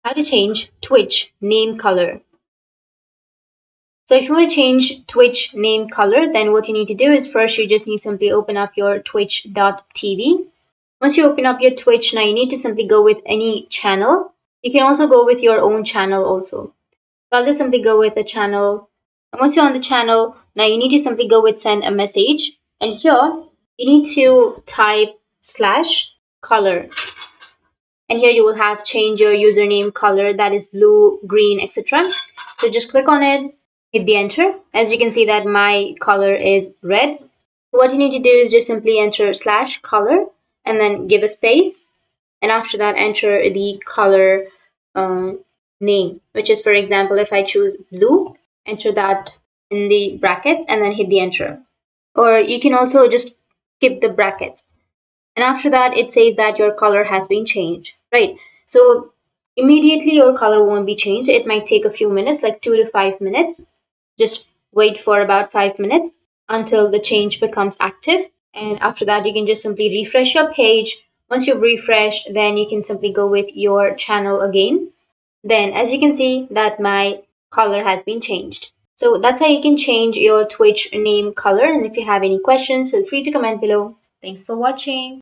How to change Twitch name color. So if you want to change Twitch name color, then what you need to do is first you just need to simply open up your twitch.tv. Once you open up your Twitch, now you need to simply go with any channel. You can also go with your own channel also. So I'll just simply go with a channel. And once you're on the channel, now you need to simply go with send a message. And here you need to type /color. And here you will have change your username color, that is blue, green, etc. So just click on it, hit the enter. As you can see that my color is red. What you need to do is just simply enter /color and then give a space. And after that, enter the color name, which is, for example, if I choose blue, enter that in the brackets and then hit the enter. Or you can also just skip the brackets. And after that, it says that your color has been changed, right? So immediately your color won't be changed. It might take a few minutes, like 2 to 5 minutes. Just wait for about 5 minutes until the change becomes active. And after that, you can just simply refresh your page. Once you've refreshed, then you can simply go with your channel again. Then as you can see that my color has been changed. So that's how you can change your Twitch name color. And if you have any questions, feel free to comment below. Thanks for watching.